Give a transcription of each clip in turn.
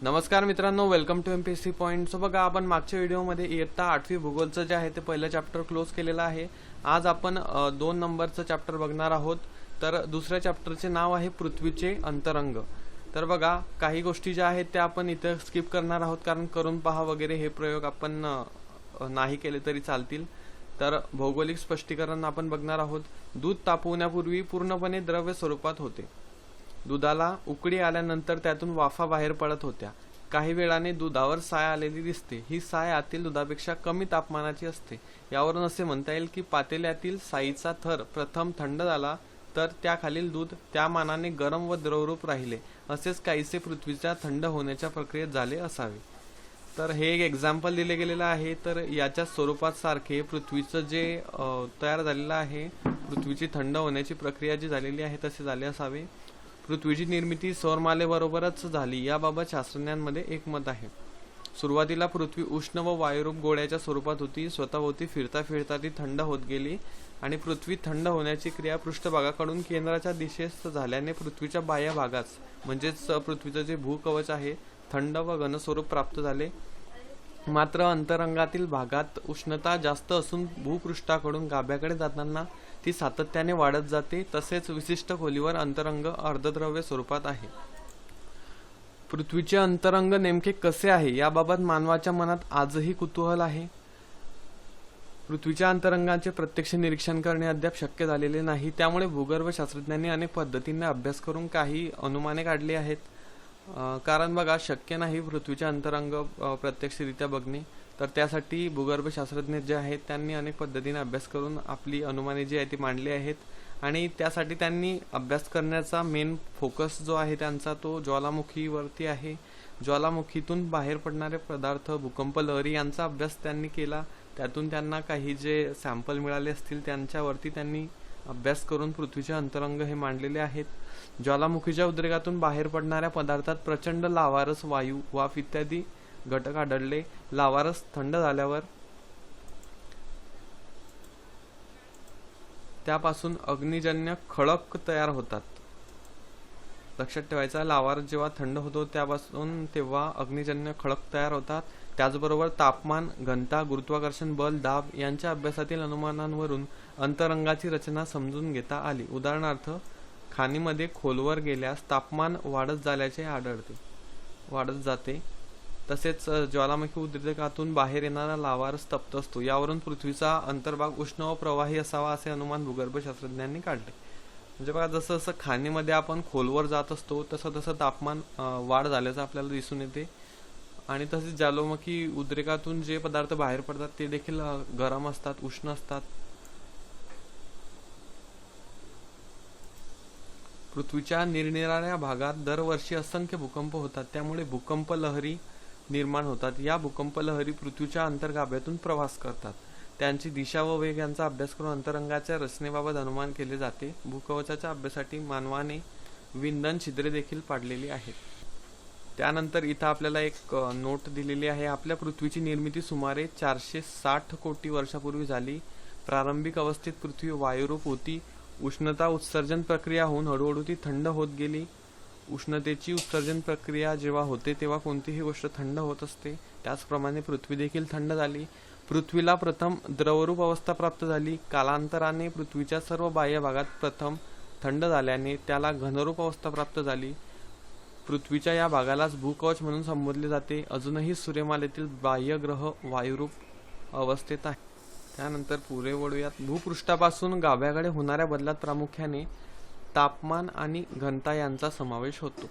नमस्कार मित्रांनो, welcome to MPSC point. So बघा, आपण मागच्या व्हिडिओमध्ये इयत्ता 8वी भूगोलचं जे आहे ते पहिलं चॅप्टर क्लोज केलेलं आहे. आज आपण 2 नंबरचं चॅप्टर बघणार आहोत. तर दुसऱ्या चॅप्टरचे नाव आहे पृथ्वीचे अंतरंग. तर बघा, काही गोष्टी ज्या आहेत त्या आपण इथं स्किप करणार आहोत, कारण करून पहा वगैरे हे प्रयोग आपण नाही केले तरी चालतील. तर भौगोलिक स्पष्टीकरण आपण बघणार आहोत. दूध तापवण्यापूर्वी पूर्णपणे द्रव्य स्वरूपात होते. दुधाला उकळी आल्यानंतर त्यातून वाफा बाहेर पडत होत्या. काही वेळाने दुधावर साय आलेली दिसते. ही साय आतील दुधापेक्षा कमी तापमानाची असते. यावरून असे म्हणता येईल की पातेल्यातील साईचा थर प्रथम थंड झाला तर त्याखालील दूध त्या मानाने गरम व द्रवरूप राहिले. असेच काहीसे पृथ्वीच्या थंड होण्याच्या प्रक्रियेत झाले असावे. तर हे एक एक्झाम्पल दिले गेलेलं आहे. तर याच्या स्वरूपात सारखे पृथ्वीचं जे तयार झालेलं आहे, पृथ्वीची थंड होण्याची प्रक्रिया जी झालेली आहे तसे झाले असावे. पृथ्वीची निर्मिती सौरमालेबरोबरच झाली याबाबत शास्त्रज्ञांमध्ये एकमत आहे. सुरुवातीला पृथ्वी उष्ण व वायुरूप गोळ्याच्या स्वरूपात होती. स्वतःभोवती फिरता फिरता ती थंड होत गेली आणि पृथ्वी थंड होण्याची क्रिया पृष्ठभागाकडून केंद्राच्या दिशेस झाल्याने पृथ्वीच्या बाह्य भागास म्हणजेच पृथ्वीचं जे भूकवच आहे थंड व घनस्वरूप प्राप्त झाले. मात्र अंतरंगातील भागात उष्णता जास्त असून भूपृष्ठाकडून गाभ्याकडे जाताना ती सातत्याने वाढत जाते. तसेच विशिष्ट खोलीवर अंतरंग अर्धद्रव्य स्वरूपात आहे. पृथ्वीचे अंतरंग नेमके कसे आहे याबाबत मानवाच्या मनात आजही कुतूहल आहे. पृथ्वीच्या अंतरंगाचे प्रत्यक्ष निरीक्षण करणे अद्याप शक्य झालेले नाही. त्यामुळे भूगर्भ शास्त्रज्ञांनी अनेक पद्धतीने अभ्यास करून काही अनुमाने काढली आहेत. कारण बघा, शक्य नाही पृथ्वीचे अंतरंग प्रत्यक्षरित्या बघणे. तर त्यासाठी भूगर्भ शास्त्रज्ञ जे आहेत त्यांनी अनेक पद्धतीने अभ्यास करून आपली अनुमाने जी आहे ती मांडली आहेत. आणि त्यासाठी त्यांनी अभ्यास करण्याचा मेन फोकस जो आहे त्यांचा तो ज्वालामुखीवरती आहे. ज्वालामुखीतून बाहेर पडणारे पदार्थ, भूकंप लहरी यांचा अभ्यास त्यांनी केला. त्यातून त्यांना काही जे सॅम्पल मिळाले असतील त्यांच्यावरती त्यांनी अभ्यास करून पृथ्वीचे अंतरंग हे मांडलेले आहेत. ज्वालामुखीच्या उद्रेकातून बाहेर पडणाऱ्या पदार्थात प्रचंड लावारस, वायू, वाफ इत्यादी घटक आढळले. लावारस थंड झाल्यावर त्यापासून अग्निजन्य खळक तयार होतात. लक्षात ठेवायचा, लावारस जेव्हा थंड होतो त्यापासून तेव्हा अग्निजन्य खळक तयार होतात. त्याचबरोबर तापमान, घनता, गुरुत्वाकर्षण बल, दाब यांच्या अभ्यासातील अनुमानांवरून अंतरंगाची रचना समजून घेता आली. उदाहरणार्थ, खाणीमध्ये खोलवर गेल्यास तापमान वाढत जाते. तसेच ज्वालामुखी उद्रेकातून बाहेर येणारा लावारस तप्त असतो. यावरून पृथ्वीचा अंतर्भाग उष्ण व प्रवाही असावा असे अनुमान भूगर्भ शास्त्रज्ञांनी काढले. म्हणजे बघा, जसं जसं खाणीमध्ये आपण खोलवर जात असतो तसं तसं तापमान वाढ झाल्याचं आपल्याला दिसून येते. आणि तसेच ज्वालामुखी उद्रेकातून जे पदार्थ बाहेर पडतात ते देखील गरम असतात, उष्ण असतात. पृथ्वीच्या निरनिराळ्या भागात दरवर्षी असंख्य भूकंप होतात. त्यामुळे भूकंप लहरी निर्माण होतात. या भूकंप लहरी पृथ्वीच्या अंतर्गाभ्यातून प्रवास करतात. त्यांची दिशा व वेग यांचा अभ्यास करून अंतरंगाच्या रचनेबाबत अनुमान केले जाते. भूकवचाच्या अभ्यासासाठी मानवाने विंधन छिद्रे देखील पाडलेली आहेत. त्यानंतर इथं आपल्याला एक नोट दिलेली आहे. आपल्या पृथ्वीची निर्मिती सुमारे 460 कोटी वर्षापूर्वी झाली. प्रारंभिक अवस्थेत पृथ्वी वायुरूप होती. उष्णता उत्सर्जन प्रक्रिया होऊन हळूहळू ती थंड होत गेली. उष्णतेची उत्सर्जन प्रक्रिया जेव्हा होते तेव्हा कोणतीही गोष्ट थंड होत असते. त्याचप्रमाणे पृथ्वी देखील थंड झाली. पृथ्वीला प्रथम द्रवरूप अवस्था प्राप्त झाली. कालांतराने पृथ्वीच्या सर्व बाह्य भागात प्रथम थंड झाल्याने त्याला घनरूप अवस्था प्राप्त झाली. पृथ्वीच्या या भागालाच भूकवच म्हणून संबोधले जाते. अजूनही सूर्यमालेतील बाह्य ग्रह वायुरूप अवस्थेत आहे. त्यानंतर पुढे वळूयात. भूपृष्ठापासून गाभ्याकडे होणाऱ्या बदलात प्रामुख्याने तापमान आणि घनता यांचा समावेश होतो.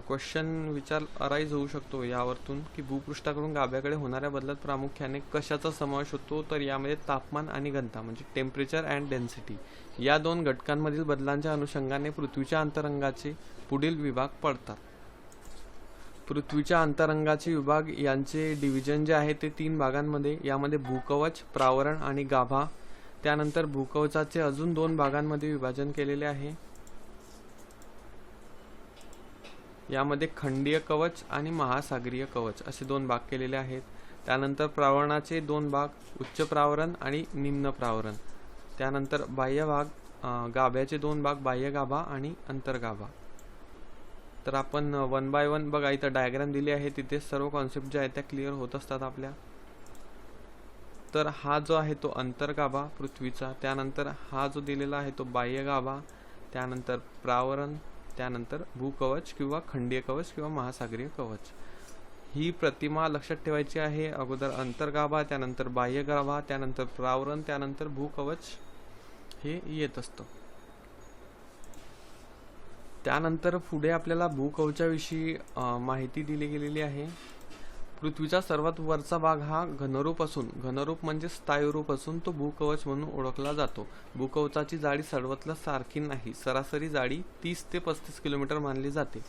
क्वेश्चन अराईज होऊ शकतो यावरतून की भूपृष्ठाकडून गाभ्याकडे होणाऱ्या बदलात प्रामुख्याने कशाचा समावेश होतो. तर यामध्ये तापमान आणि घनता म्हणजे टेम्परेचर अँड डेन्सिटी या 2 घटकांमधील बदलांच्या अनुषंगाने पृथ्वीच्या अंतरंगाचे पुढील विभाग पडतात. पृथ्वीच्या अंतरंगाचे विभाग यांचे डिव्हिजन जे आहे ते 3 भागांमध्ये. यामध्ये भूकवच, प्रावरण आणि गाभा. त्यानंतर भूकवचाचे अजून 2 भागांमध्ये विभाजन केलेले आहे. यामध्ये खंडीय कवच आणि महासागरीय कवच असे 2 भाग केलेले आहेत. त्यानंतर प्रावरणाचे 2 भाग, उच्च प्रावरण आणि निम्न प्रावरण. त्यानंतर बाह्य भाग, गाभ्याचे 2 भाग, बाह्य गाभा आणि अंतर्गाभा. तर आपण वन बाय वन बघा इथं डायग्राम दिली आहे, तिथे सर्व कॉन्सेप्ट जे आहेत त्या क्लिअर होत असतात आपल्या. तर हा जो आहे तो अंतर्गाभा पृथ्वीचा, त्यानंतर हा जो दिलेला आहे तो बाह्य गाभा, त्यानंतर प्रावरण, त्यानंतर भूकवच किंवा खंडीय कवच किंवा महासागरीय कवच. ही प्रतिमा लक्षात ठेवायची आहे. अगोदर अंतर्गाभा, त्यानंतर बाह्य गाभा, त्यानंतर प्रावरण, त्यानंतर भूकवच हे येत असतं. त्यानंतर पुढे आपल्याला भूकवचाविषयी माहिती दिली गेलेली आहे. पृथ्वीचा सर्वात वरचा भाग हा घनरूप असून, घनरूप म्हणजे स्थायूरूप असून तो भूकवच म्हणून ओळखला जातो. भूकवचाची जाडी सर्वत्र सारखी नाही. सरासरी जाडी 30 ते 35 किलोमीटर मानली जाते.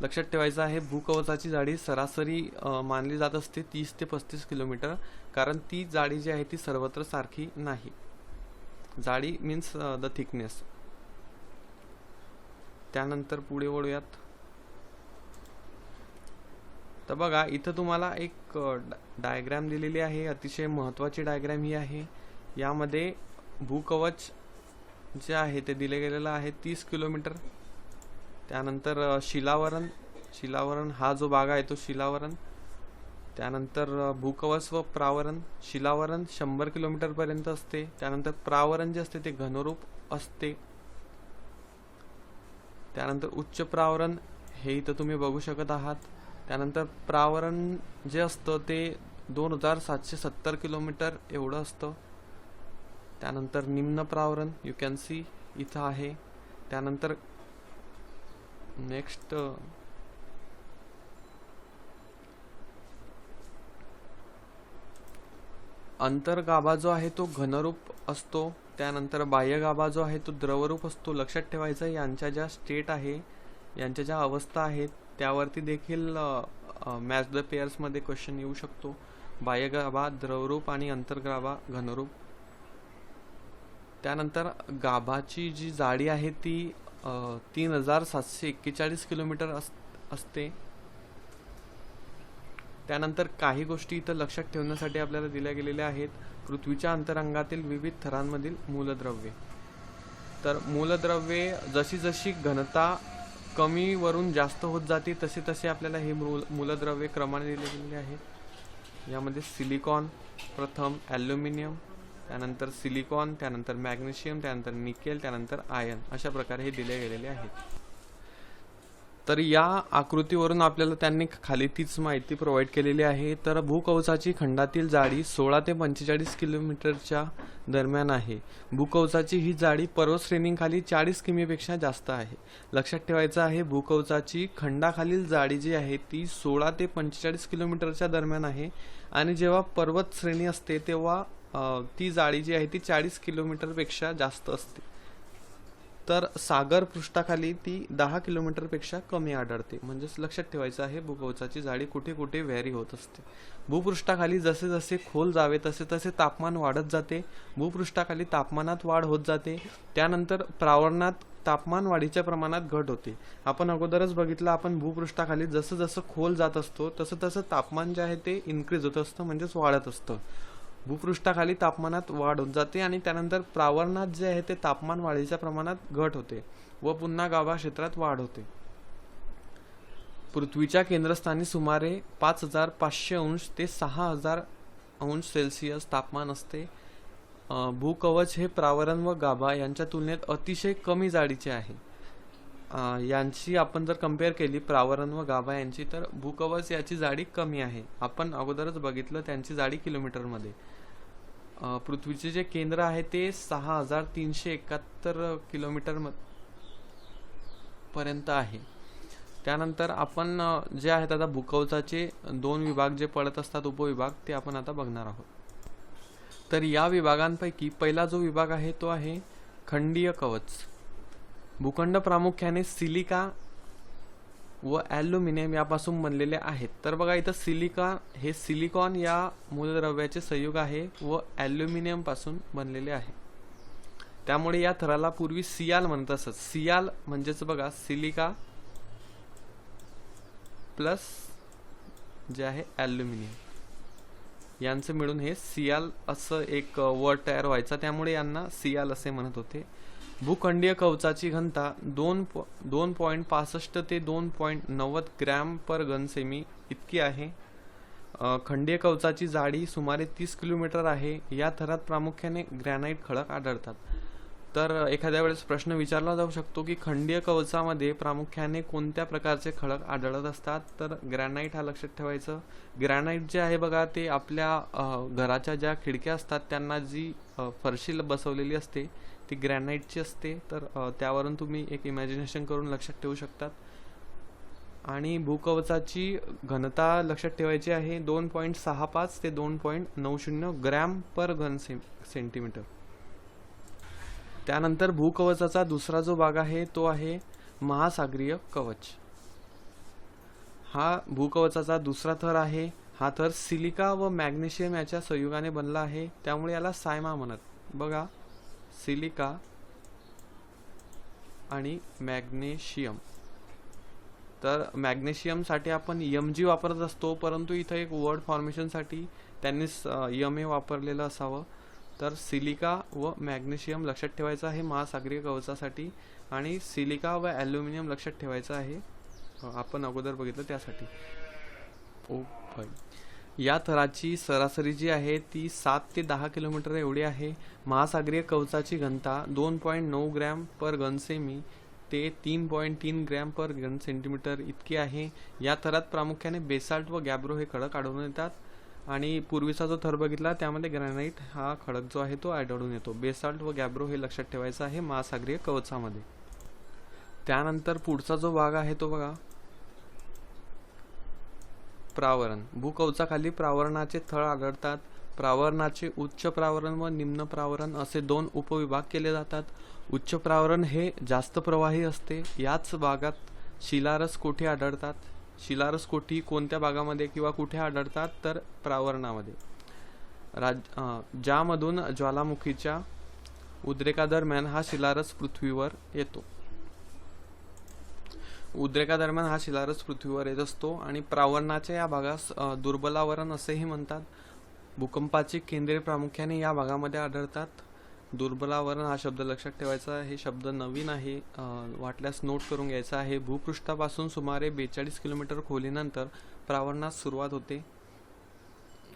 लक्षात ठेवायचं आहे, भूकवचाची जाडी सरासरी मानली जात असते 30 ते 35 किलोमीटर, कारण ती जाडी जी आहे ती सर्वत्र सारखी नाही. जाडी मीन्स द थिकनेस. त्यानंतर पुढे वळूयात. तर बघा इथं तुम्हाला एक डायग्राम दिलेली आहे, अतिशय महत्त्वाची डायग्राम ही आहे. यामध्ये भूकवच जे आहे ते दिले गेलेलं आहे 30 किलोमीटर. त्यानंतर शिलावरण हा जो भाग आहे तो शिलावरण. त्यानंतर भूकवच व प्रावरण. शिलावरण 100 किलोमीटर पर्यंत असते. त्यानंतर प्रावरण जे असते ते घनरूप असते. त्यानंतर उच्च प्रावरण हे इथं तुम्ही बघू शकत आहात. त्यानंतर प्रावरण जे असतं ते 2770 किलोमीटर एवढं असतं. त्यानंतर निम्न प्रावरण यू कॅन सी इथं आहे. त्यानंतर नेक्स्ट अंतर्गाभा जो आहे तो घनरूप असतो. त्यानंतर बाह्य गाभा जो आहे तो द्रवरूप असतो. लक्षात ठेवायचं यांच्या ज्या स्टेट आहे, यांच्या ज्या अवस्था आहेत त्यावरती देखील मॅच द पेअर्स मध्ये क्वेश्चन येऊ शकतो. बाह्य गाभा द्रवरूप आणि अंतर्गाभा घनरूप. त्यानंतर गाभाची जी जाडी आहे ती 3741 किलोमीटर असते. त्यानंतर काही गोष्टी इथं लक्षात ठेवण्यासाठी आपल्याला दिल्या गेलेल्या आहेत. पृथ्वीच्या अंतरंगातील विविध थरांमधील मूलद्रव्ये. तर मूलद्रव्ये जशी जशी घनता कमी वरून जास्त होत जाते तसे तसे आपल्याला हे मूलद्रव्ये क्रमाने दिले गेलेले आहेत. यामध्ये सिलिकॉन प्रथम, ॲल्युमिनियम, त्यानंतर सिलिकॉन, त्यानंतर मॅग्नेशियम, त्यानंतर निकेल, त्यानंतर आयर्न, अशा प्रकारे हे दिले गेलेले आहेत. तर या आकृतीवरून आपल्याला त्यांनी खाली तीच माहिती प्रोव्हाइड केलेली आहे. तर भूकवचाची खंडातील जाडी 16 ते 45 किलोमीटरच्या दरम्यान आहे. भूकवचाची ही जाडी पर्वतश्रेणींखाली 40 किमीपेक्षा जास्त आहे. लक्षात ठेवायचं आहे, भूकवचाची खंडाखालील जाडी जी आहे ती 16 ते 45 किलोमीटरच्या दरम्यान आहे आणि जेव्हा पर्वत श्रेणी असते तेव्हा ती जाडी जी आहे ती 40 किलोमीटरपेक्षा जास्त असते. तर सागर पृष्ठाखाली ती 10 किलोमीटरपेक्षा कमी आढळते. म्हणजेच लक्षात ठेवायचं आहे, भूकवचाची जाडी कुठे कुठे व्हॅरी होत असते. भूपृष्ठाखाली जसे जसे खोल जावे तसे तसे तापमान वाढत जाते. भूपृष्ठाखाली तापमानात वाढ होत जाते. त्यानंतर प्रावरणात तापमान वाढीच्या प्रमाणात घट होते. आपण अगोदरच बघितलं, आपण भूपृष्ठाखाली जसं जसं खोल जात असतो तसं तसं तापमान जे आहे ते इन्क्रीज होत असतं, म्हणजेच वाढत असतं. भूपृष्ठाखाली तापमानात वाढ होत जाते आणि त्यानंतर प्रावरणात जे आहे ते तापमान वाढीच्या प्रमाणात घट होते व पुन्हा गाभा क्षेत्रात वाढ होते. पृथ्वीच्या केंद्रस्थानी सुमारे 5500 अंश ते 6000 अंश सेल्सिअस तापमान असते. भूकवच हे प्रावरण व गाभा यांच्या तुलनेत अतिशय कमी जाडीचे आहे. यांची आपण जर कम्पेअर केली प्रावरण व गाभा यांची, तर भूकवच याची जाडी कमी आहे. आपण अगोदरच बघितलं त्यांची जाडी किलोमीटरमध्ये. पृथ्वीचे जे केंद्र आहे ते 6371 किलोमीटर पर्यंत आहे. त्यानंतर आपण जे आहेत आता भूकवचाचे 2 विभाग जे पडत असतात, उपविभाग, ते आपण आता बघणार आहोत. तर या विभागांपैकी पहिला जो विभाग आहे तो आहे खंडीय कवच. भूखंड प्रामुख्याने सिलिका व ॲल्युमिनियम यापासून बनलेले आहेत. तर बघा इथं सिलिका हे सिलिकॉन या मूलद्रव्याचे संयुग आहे व ॲल्युमिनियम पासून बनलेले आहे. त्यामुळे या थराला पूर्वी सियाल म्हणत असत. सियाल म्हणजेच बघा सिलिका प्लस जे आहे ॲल्युमिनियम यांचं मिळून हे सियाल असं एक वर्ड तयार व्हायचा, त्यामुळे यांना सियाल असे म्हणत होते. भूखंडीय कवचाची घनता 2.65 ते 2.90 ग्रॅम पर घन सेमी इतकी आहे. खंडीय कवचाची जाडी सुमारे 30 किलोमीटर आहे. या थरात प्रामुख्याने ग्रॅनाइट खडक आढळतात. तर एखाद्या वेळेस प्रश्न विचारला जाऊ शकतो की खंडीय कवचामध्ये प्रामुख्याने कोणत्या प्रकारचे खडक आढळत असतात. तर ग्रॅनाइट हा लक्षात ठेवायचं. ग्रॅनाइट जे आहे बघा, ते आपल्या घराच्या ज्या खिडक्या असतात त्यांना जी फरशी बसवलेली असते ती ग्रॅनाइटची असते. तर त्यावरून तुम्ही एक इमॅजिनेशन करून लक्षात ठेवू शकतात. आणि भूकवचाची घनता लक्षात ठेवायची आहे 2.65 ते 2.90 ग्रॅम पर घन सेंटीमीटर. त्यानंतर भूकवचाचा दुसरा जो भाग आहे तो आहे महासागरीय कवच. हा भूकवचाचा दुसरा थर आहे. हा थर सिलिका व मॅग्नेशियम याच्या संयुगाने बनला आहे, त्यामुळे याला सायमा म्हणत. बघा, सिलिका आणि मॅग्नेशियम. तर मॅग्नेशियम साठी आपण Mg वापरत असतो, परंतु इथं एक वर्ड फॉर्मेशन साठी त्यांनीच Ma वापरलेलं असावं. तर सिलिका व मॅग्नेशियम लक्षात ठेवायचं आहे महासागरीय कवचासाठी. आणि सिलिका व ॲल्युमिनियम लक्षात ठेवायचं आहे, आपण अगोदर बघितलं त्यासाठी. या थराची सरासरी जी आहे ती 7 ते 10 किलोमीटर एवढी आहे. महासागरीय कवचाची घनता 2.9 ग्रॅम पर घन सेमी ते 3.3 ग्रॅम पर घन सेंटीमीटर इतकी आहे. या थरात प्रामुख्याने बेसाल्ट व गॅब्रो हे खडक आढळून येतात. आणि पूर्वीचा जो थर बघितला त्यामध्ये ग्रॅनाइट हा खडक जो आहे तो आढळून येतो. बेसाल्ट व गॅब्रो हे लक्षात ठेवायचं आहे महासागरीय कवचामध्ये. त्यानंतर पुढचा जो भाग आहे तो बघा, प्रावरण. भूकवचाखाली प्रावरणाचे थळ आढळतात. प्रावरणाचे उच्च प्रावरण व निम्न प्रावरण असे दोन उपविभाग केले जातात. उच्च प्रावरण हे जास्त प्रवाही असते. याच भागात शिलारस कोठी आढळतात. शिलारस कोठी कोणत्या भागामध्ये किंवा कुठे आढळतात, तर प्रावरणामध्ये. ज्यामधून ज्वालामुखीच्या उद्रेकादरम्यान हा शिलारस पृथ्वीवर येतो. उद्रेकादरम्यान हा शिलारस पृथ्वीवर येत असतो. आणि प्रावरणाच्या या भागास दुर्बलावरण असेही म्हणतात. भूकंपाची केंद्रे प्रामुख्याने या भागामध्ये आढळतात. दुर्बलावरण हा शब्द लक्षात ठेवायचा. हे शब्द नवीन आहे, वाटल्यास नोट करून घ्यायचा आहे. भूपृष्ठापासून सुमारे 42 किलोमीटर खोलीनंतर प्रावरणास सुरुवात होते.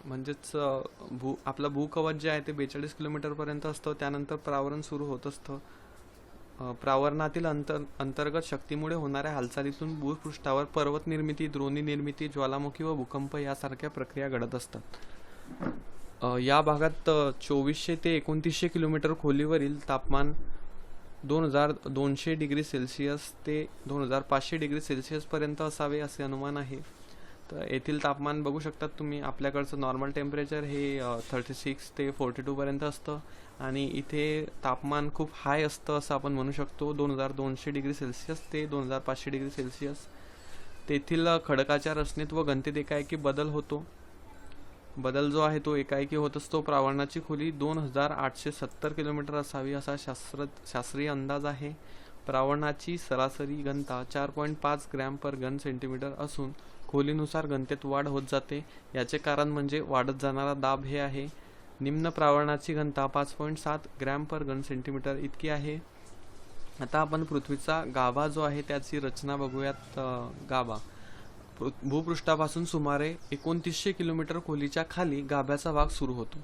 म्हणजेच आपलं भूकवच जे आहे ते 42 किलोमीटर पर्यंत असतं. त्यानंतर प्रावरण सुरू होत असतं. प्रावरणातील अंतर्गत शक्तीमुळे होणाऱ्या हालचालीतून भूपृष्ठावर पर्वत निर्मिती, द्रोणी निर्मिती, ज्वालामुखी व भूकंप यासारख्या प्रक्रिया घडत असतात. या भागात 2400 ते 2900 किलोमीटर खोलीवरील तापमान 2200 डिग्री सेल्सिअस ते 2500 डिग्री सेल्सिअस पर्यंत असावे असे अनुमान आहे. तर येथील तापमान बघू शकतात तुम्ही. आपल्याकडचं नॉर्मल टेम्परेचर हे 36 ते 42 पर्यंत असतं. आणि इथे तापमान खूप हाय असतं असं आपण म्हणू शकतो. 2200 डिग्री सेल्सिअस ते 2500 डिग्री सेल्सिअस. तेथील खडकाच्या रचनेत व घनतेत एकाएकी बदल होतो. बदल जो आहे तो एकाएकी होत असतो. प्रावरणाची खोली 2870 किलोमीटर असावी असा शास्त्रीय अंदाज आहे. प्रावरणाची सरासरी घनता 4.5 ग्रॅम पर घन सेंटीमीटर असून खोलीनुसार घनतेत वाढ होत जाते. याचे कारण म्हणजे वाढत जाणारा दाब हे आहे. निम्न प्रावरणाची घनता 5.7 ग्रॅम पर घन सेंटीमीटर इतकी आहे. आता आपण पृथ्वीचा गाभा जो आहे त्याची रचना बघूयात. गाभा भूपृष्ठापासून सुमारे 2900 किलोमीटर खोलीच्या खाली गाभ्याचा भाग सुरू होतो.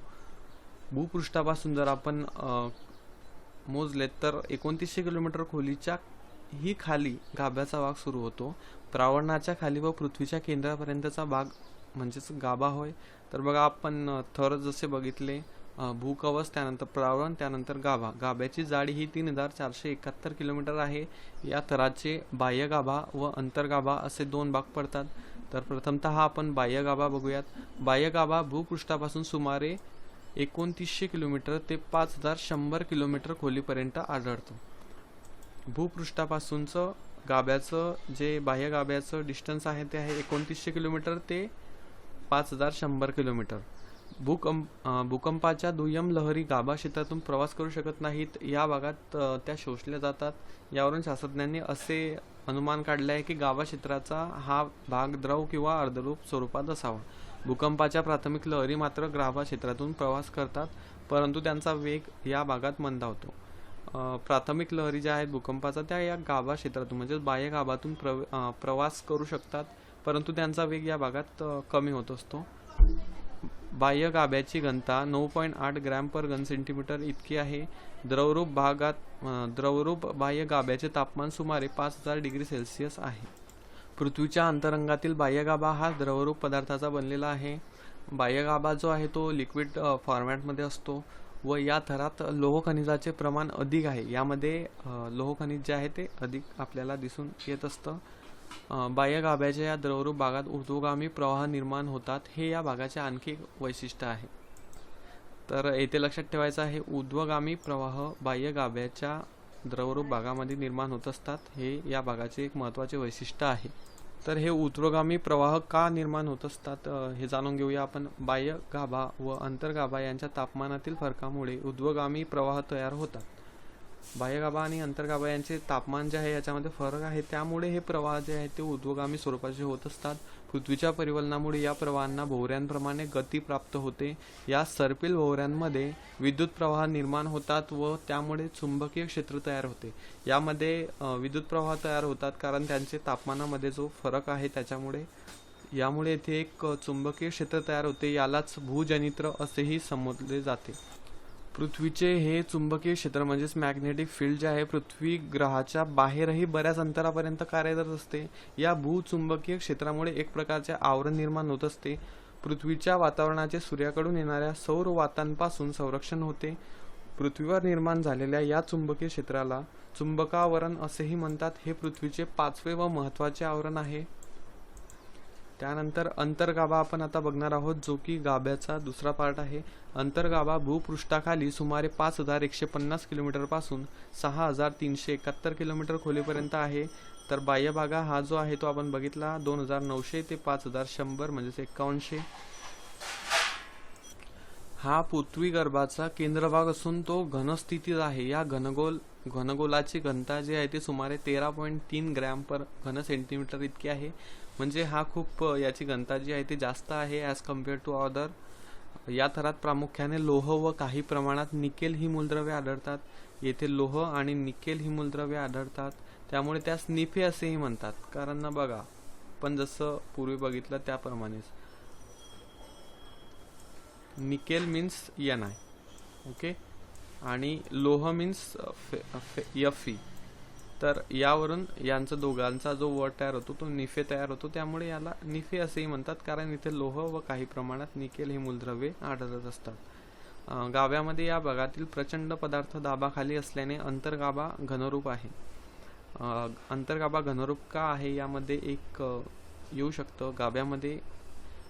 भूपृष्ठापासून जर आपण मोजले तर 2900 किलोमीटर खोलीच्या ही खाली गाभ्याचा भाग सुरू होतो. प्रावरणाच्या खाली व पृथ्वीच्या केंद्रापर्यंतचा भाग म्हणजेच गाभा होय. तर बघा, आपण थर जसे बघितले, भूकवच, त्यानंतर प्रावरण, त्यानंतर गाभा. गाभ्याची जाडी ही 3471 किलोमीटर आहे. या थराचे बाह्य गाभा व अंतर्गाभा असे दोन भाग पडतात. तर प्रथमतः आपण बाह्य गाभा बघूयात. बाह्य गाभा भूपृष्ठापासून सुमारे 2900 किलोमीटर ते 5100 किलोमीटर खोलीपर्यंत आढळतो. भूपृष्ठापासूनचं गाभ्याचं जे बाह्य गाभ्याचं डिस्टन्स आहे ते आहे 2900 किलोमीटर ते 5100 किलोमीटर. भूकंपाच्या दुय्यम लहरी गाभा क्षेत्रातून प्रवास करू शकत नाहीत. या भागात त्या शोषल्या जातात. यावरून शास्त्रज्ञांनी असे अनुमान काढले आहे की गाभा क्षेत्राचा हा भाग द्रव किंवा अर्धरूप स्वरूपात असावा. भूकंपाच्या प्राथमिक लहरी मात्र गाभा क्षेत्रातून प्रवास करतात, परंतु त्यांचा वेग या भागात मंदावतो. प्राथमिक लहरी ज्या आहेत भूकंपाचा त्या या गाभा क्षेत्रातून म्हणजेच बाह्य गाभातून प्रवास करू शकतात, परंतु त्यांचा वेग या भागात कमी होत असतो. बाह्य गाभ्याची घनता 9.8 ग्रॅम पर घन सेंटीमीटर इतकी आहे. द्रवरूप बाह्य गाभ्याचे तापमान सुमारे 5000 डिग्री सेल्सिअस आहे. पृथ्वीच्या अंतरंगातील बाह्य गाभा हा द्रवरूप पदार्थाचा बनलेला आहे. बाह्य गाभा जो आहे तो लिक्विड फॉर्मॅटमध्ये असतो व या थरात लोह खनिजाचे प्रमाण अधिक आहे. यामध्ये लोह खनिज जे आहे ते अधिक आपल्याला दिसून येत असतं. बाह्य गाभ्याच्या या द्रवरूप भागात ऊर्ध्वगामी प्रवाह निर्माण होतात, हे या भागाचे आणखी एक वैशिष्ट्य आहे. तर येथे लक्षात ठेवायचं आहे, ऊर्ध्वगामी प्रवाह बाह्य गाभ्याच्या द्रवरूप भागामध्ये निर्माण होत असतात, हे या भागाचे एक महत्त्वाचे वैशिष्ट्य आहे. तर हे ऊर्ध्वगामी प्रवाह का निर्माण होत असतात हे जाणून घेऊया आपण. बाह्य गाभा व अंतर्गाभा यांच्या तापमानातील फरकामुळे ऊर्ध्वगामी प्रवाह तयार होतात. बाह्य गाभा आणि अंतर्गाभा यांचे तापमान जे आहे याच्यामध्ये फरक आहे, त्यामुळे हे प्रवाह जे आहेत ते ऊर्ध्वगामी स्वरूपाचे होत असतात. पृथ्वीच्या परिवलनामुळे या प्रवाहांना भोवऱ्यांप्रमाणे गती प्राप्त होते. या सर्पिल भोवऱ्यांमध्ये विद्युत प्रवाह निर्माण होतात व त्यामुळे चुंबकीय क्षेत्र तयार होते. यामध्ये विद्युत प्रवाह तयार होतात कारण त्यांचे तापमानामध्ये जो फरक आहे त्याच्यामुळे यामुळे येथे एक चुंबकीय क्षेत्र तयार होते. यालाच भूजनित्र असेही संबोधले जाते. पृथ्वीचे हे चुंबकीय क्षेत्र म्हणजेच मॅग्नेटिक फील्ड जे आहे पृथ्वी ग्रहाच्या बाहेरही बऱ्याच अंतरापर्यंत कार्यरत असते. या भूचुंबकीय क्षेत्रामुळे एक प्रकारचे आवरण निर्माण होत असते. पृथ्वीच्या वातावरणाचे सूर्याकडून येणाऱ्या सौर वातांपासून संरक्षण होते. पृथ्वीवर निर्माण झालेल्या या चुंबकीय क्षेत्राला चुंबकावरण असेही म्हणतात. हे पृथ्वीचे 5वे व महत्त्वाचे आवरण आहे. त्यानंतर अंतर्गाभा आपण आता बघणार आहोत, जो की गाभ्याचा दुसरा पार्ट आहे. अंतर्गाभा भूपृष्ठाखाली सुमारे 5150 किलोमीटर पासून 6371 किलोमीटर खोलीपर्यंत आहे. तर बाह्य भाग हा जो आहे तो आपण बघितला 2900 ते 5100 म्हणजेच 5100. हा पृथ्वी गर्भाचा केंद्रभाग असून तो घनस्थितीत आहे. या घनगोलाची घनता जी आहे ती सुमारे 13.3 ग्रॅम पर घन सेंटीमीटर इतकी आहे. म्हणजे हा खूप याची घनता जी आहे ती जास्त आहे ॲज कम्पेअर टू अदर. या थरात प्रामुख्याने लोह व काही प्रमाणात निकेल ही मूलद्रव्ये आढळतात. येथे लोह आणि निकेल ही मूलद्रव्ये आढळतात, त्यामुळे त्यास निफे असेही म्हणतात. कारण ना बघा, पण जसं पूर्वी बघितलं त्याप्रमाणेच निकेल मीन्स Ni, ओके, आणि लोह मीन्स Fe. तर यावरून यांचा दोघांचा जो वर्ड तयार होतो तो निफे तयार होतो, त्यामुळे याला निफे असेही म्हणतात. कारण इथे लोह व काही प्रमाणात निकेल ही मूलद्रव्ये आढळत असतात. गाभ्यामध्ये या भागातील प्रचंड पदार्थ दाबाखाली असल्याने अंतर्गाभा घनरूप आहे. अंतर्गाभा घनरूप का आहे यामध्ये एक येऊ शकतं. गाभ्यामध्ये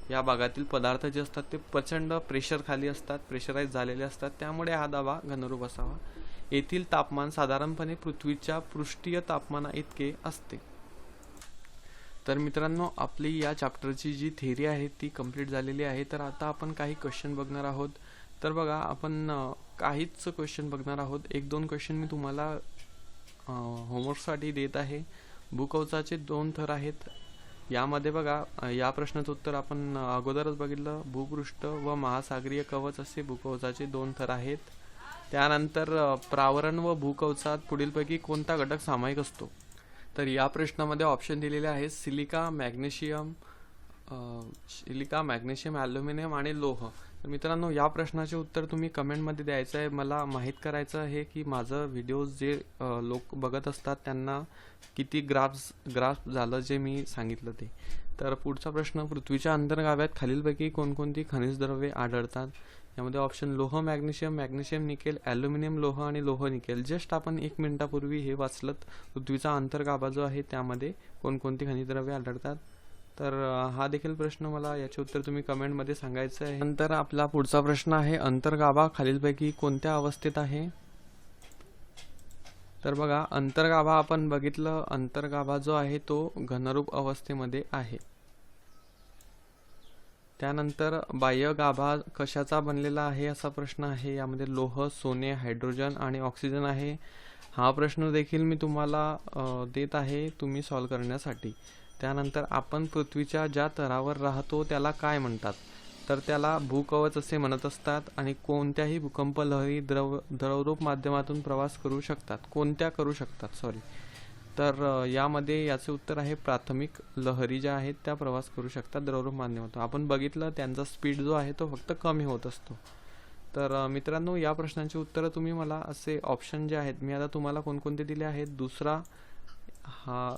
या भागातील पदार्थ जे असतात ते प्रचंड प्रेशर खाली असतात, प्रेशराईज झालेले असतात, त्यामुळे हा दाबा घनरूप असावा. येथील तापमान साधारणपणे पृथ्वीच्या पृष्ठीय तापमाना इतके असते. तर मित्रांनो, आपली या चॅप्टरची जी थिअरी आहे ती कंप्लीट झालेली आहे. तर आता आपण काही क्वेश्चन बघणार आहोत. तर बघा, आपण काहीच क्वेश्चन बघणार आहोत. 1-2 क्वेश्चन मी तुम्हाला होमवर्कसाठी देत आहे. भूकवचाचे 2 थर आहेत. यामध्ये बघा, या प्रश्नाचं उत्तर आपण अगोदरच बघितलं. भूपृष्ठ व महासागरीय कवच असे भूकवचाचे 2 थर आहेत. त्यानंतर प्रावरण व भूकवचात पुढीलपैकी कोणता घटक सामायिक असतो? तर या प्रश्नामध्ये ऑप्शन दिलेले आहेत सिलिका, मॅग्नेशियम, ॲल्युमिनियम आणि लोह. तर मित्रांनो, या प्रश्नाचे उत्तर तुम्ही कमेंटमध्ये द्यायचं आहे. मला माहीत करायचं आहे की माझं व्हिडिओज जे लोक बघत असतात त्यांना किती ग्राफ झालं जे मी सांगितलं ते. तर पुढचा प्रश्न, पृथ्वीच्या अंतर्गाभ्यात खालीलपैकी कोणकोणती खनिज द्रव्ये आढळतात? यामध्ये ऑप्शन लोह, मॅग्नेशियम निकेल, ॲल्युमिनियम, लोह आणि लोह निकेल. जस्ट आपण 1 मिनिटापूर्वी हे वाचलं. पृथ्वीचा अंतर्गाभा जो आहे त्यामध्ये कोणकोणती खनिज द्रव्ये आढळतात. तर हा देखील प्रश्न मला याचे उत्तर तुम्ही कमेंटमध्ये सांगायचं आहे. नंतर आपला पुढचा प्रश्न आहे, अंतर्गाभा खालीलपैकी कोणत्या अवस्थेत आहे? तर बघा, अंतर्गाभा आपण बघितलं. अंतर्गाभा जो आहे तो घनरूप अवस्थेमध्ये आहे. त्यानंतर बाह्य गाभा कशाचा बनलेला आहे असा प्रश्न आहे. यामध्ये लोह, सोने, हायड्रोजन आणि ऑक्सिजन आहे. हा प्रश्न देखील मी तुम्हाला देत आहे तुम्ही सॉल्व्ह करण्यासाठी. त्यानंतर आपण पृथ्वीच्या ज्या थरावर राहतो त्याला काय म्हणतात? तर त्याला भूकवच असे म्हणत असतात आणि कोणत्याही भूकंप लहरी द्रवरूप माध्यमातून प्रवास करू शकतात. कोणत्या करू शकतात सॉरी. तर यामध्ये याचे उत्तर आहे प्राथमिक लहरी ज्या आहेत त्या प्रवास करू शकतात द्रवरूप माध्यमातून. आपण बघितलं त्यांचा स्पीड जो आहे तो फक्त कमी होत असतो. तर मित्रांनो, या प्रश्नांची उत्तरं तुम्ही मला असे ऑप्शन जे आहेत मी आता तुम्हाला कोणकोणते दिले आहेत. दुसरा हा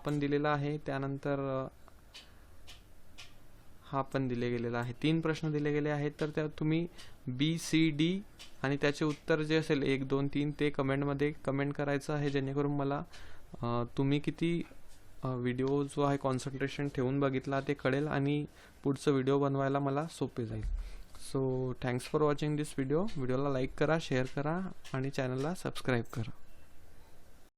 पण दिलेला आहे, त्यानंतर हा पण दिले गेलेला आहे. 3 प्रश्न दिले गेले आहेत. तर त्या तुम्ही BCD आणि त्याचे उत्तर जे असेल 1 2 3 ते कमेंटमध्ये कमेंट करायचं आहे, जेणेकरून मला तुम्ही किती व्हिडिओ जो आहे कॉन्सन्ट्रेशन ठेवून बघितला ते कळेल आणि पुढचं व्हिडिओ बनवायला मला सोपे जाईल. So thanks for watching this video. व्हिडिओला लाईक करा, शेअर करा आणि चॅनलला सबस्क्राईब करा.